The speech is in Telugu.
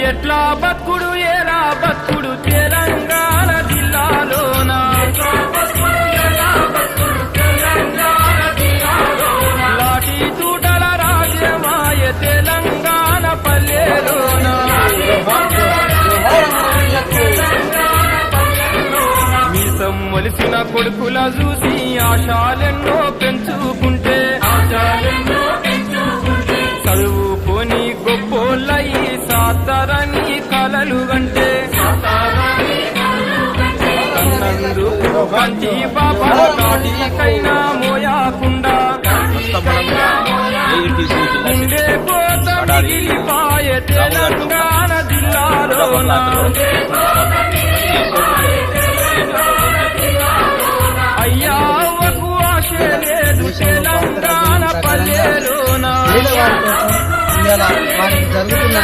ఎట్లా బతుకుడు ఎలా బతుకుడు తెలంగాణ జిల్లాలోన లాఠీ తూటల రాజ్యమాయ తెలంగాణ పల్లెలోన మీసం మొలిసిన కొడుకుల చూసి ఆశాలెన్నో పెంచుకుంటే చదువుకొని గొప్పోళ్ళయి సాతారని కలలు గంటే కన్నందుకు కంటి బాబా కాటికైనా మోయాకుండా ఉండే కోత మిగిలిపాయ తెలంగాణ జిల్లాలోన అయ్యా అవ్వకు ఆశ లేదు తెలంగాణ పల్లెలోన జరుగుతున్న